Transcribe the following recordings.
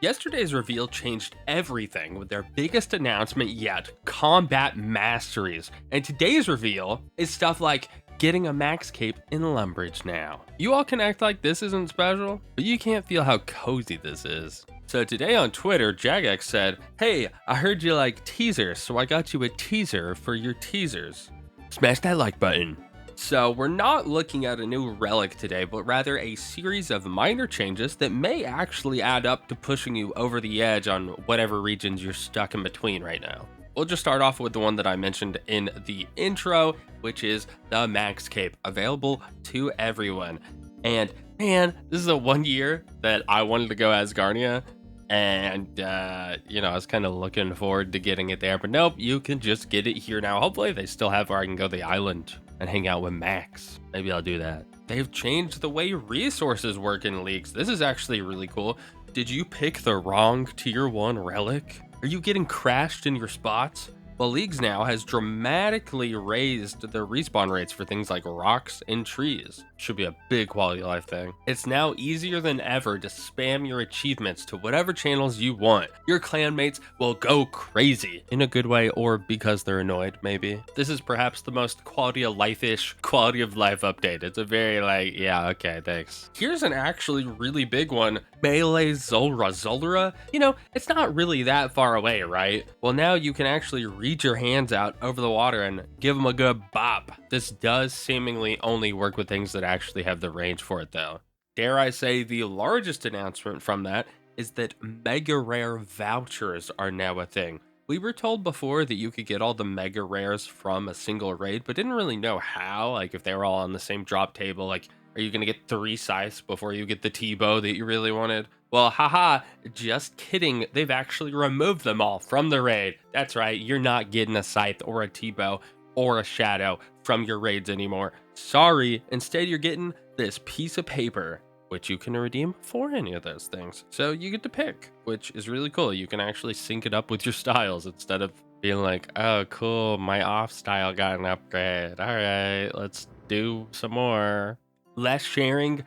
Yesterday's reveal changed everything with their biggest announcement yet, combat masteries. And today's reveal is stuff like getting a max cape in Lumbridge now. You all can act like this isn't special, but you can't feel how cozy this is. So today on Twitter, Jagex said, "Hey, I heard you like teasers, so I got you a teaser for your teasers. Smash that like button." So we're not looking at a new relic today, but rather a series of minor changes that may actually add up to pushing you over the edge on whatever regions you're stuck in between right now. We'll just start off with the one that I mentioned in the intro, which is the Max Cape, available to everyone. And man, this is a 1 year that I wanted to go as Garnia, and I was kind of looking forward to getting it there, but nope, you can just get it here now. Hopefully they still have where I can go to the island and hang out with Max. Maybe I'll do that. They've changed the way resources work in leagues. This is actually really cool. Did you pick the wrong tier 1 relic? Are you getting crashed in your spots? Well, Leagues now has dramatically raised the respawn rates for things like rocks and trees. Should be a big quality of life thing. It's now easier than ever to spam your achievements to whatever channels you want. Your clanmates will go crazy, in a good way or because they're annoyed, maybe. This is perhaps the most quality of life-ish quality of life update. It's a very yeah, okay, thanks. Here's an actually really big one. Melee Zulrah. Zulrah? It's not really that far away, right? Well, now you can actually reach your hands out over the water and give them a good bop. This does seemingly only work with things that actually have the range for it though. Dare I say the largest announcement from that is that mega rare vouchers are now a thing. We were told before that you could get all the mega rares from a single raid, but didn't really know how, like if they were all on the same drop table, like are you gonna get 3 scythes before you get the T-bow that you really wanted? Well, haha, just kidding. They've actually removed them all from the raid. That's right, you're not getting a scythe or a T-bow or a shadow from your raids anymore. Sorry, instead you're getting this piece of paper, which you can redeem for any of those things. So you get to pick, which is really cool. You can actually sync it up with your styles instead of being like, oh, cool, my off style got an upgrade. All right, let's do some more. Less sharing,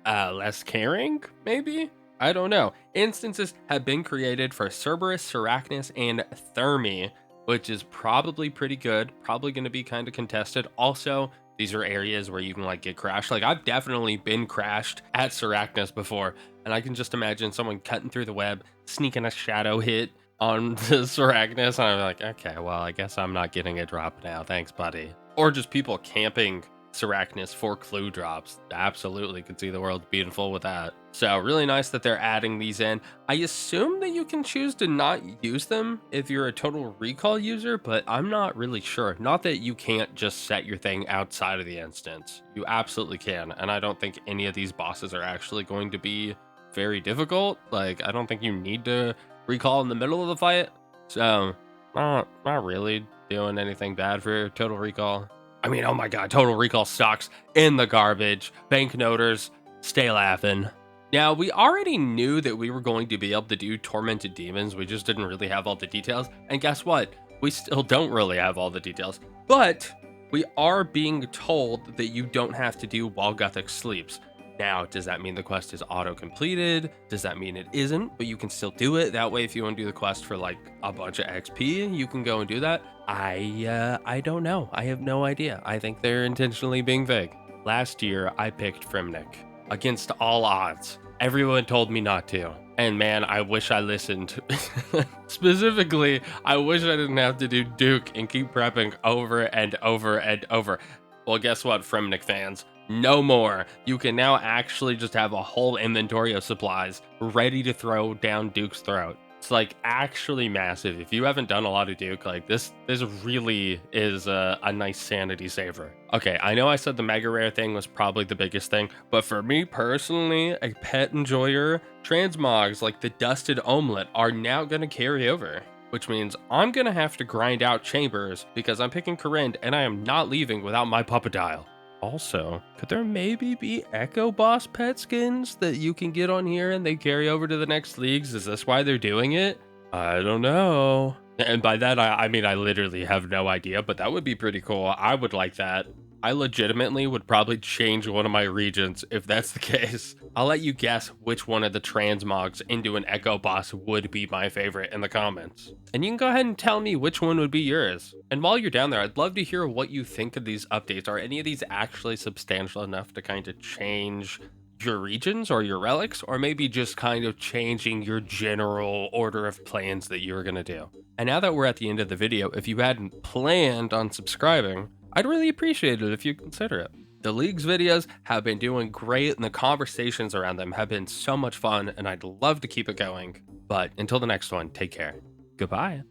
less caring, maybe? I don't know. Instances have been created for Cerberus, Seracnus, and Thermi, which is probably pretty good. Probably going to be kind of contested. Also, these are areas where you can get crashed. I've definitely been crashed at Seracnus before, and I can just imagine someone cutting through the web, sneaking a shadow hit on the Seracnus, and I'm like, okay, well, I guess I'm not getting a drop now. Thanks, buddy. Or just people camping Seracnus for clue drops. Absolutely could see the world beautiful with that. So really nice that they're adding these in. I assume that you can choose to not use them if you're a Total Recall user, but I'm not really sure. Not that you can't just set your thing outside of the instance. You absolutely can, and I don't think any of these bosses are actually going to be very difficult. I don't think you need to recall in the middle of the fight. So not really doing anything bad for Total Recall. I mean, oh my god, Total Recall sucks in the garbage. Banknoters, stay laughing. Now, we already knew that we were going to be able to do Tormented Demons. We just didn't really have all the details. And guess what? We still don't really have all the details. But we are being told that you don't have to do while Gothic sleeps. Now, does that mean the quest is auto-completed? Does that mean it isn't? But you can still do it. That way, if you want to do the quest for a bunch of XP, you can go and do that. I don't know. I have no idea. I think they're intentionally being vague. Last year, I picked Fremnik. Against all odds. Everyone told me not to. And man, I wish I listened. Specifically, I wish I didn't have to do Duke and keep prepping over and over and over. Well, guess what, Fremnik fans? No more. You can now actually just have a whole inventory of supplies ready to throw down Duke's throat. It's actually massive. If you haven't done a lot of Duke, this really is a nice sanity saver. Okay, I know I said the mega rare thing was probably the biggest thing, but for me personally, a pet enjoyer, Transmogs like the Dusted Olmlet are now going to carry over. Which means I'm going to have to grind out chambers because I'm picking Corinne and I am not leaving without my Puppetile. Also, could there maybe be Echo Boss pet skins that you can get on here and they carry over to the next leagues? Is this why they're doing it? I don't know. And by that, I mean, I literally have no idea, but that would be pretty cool. I would like that. I legitimately would probably change one of my regions if that's the case. I'll let you guess which one of the transmogs into an Echo boss would be my favorite in the comments. And you can go ahead and tell me which one would be yours. And while you're down there, I'd love to hear what you think of these updates. Are any of these actually substantial enough to kind of change your regions or your relics, or maybe just kind of changing your general order of plans that you're going to do? And now that we're at the end of the video, if you hadn't planned on subscribing, I'd really appreciate it if you consider it. The League's videos have been doing great and the conversations around them have been so much fun, and I'd love to keep it going. But until the next one, take care. Goodbye.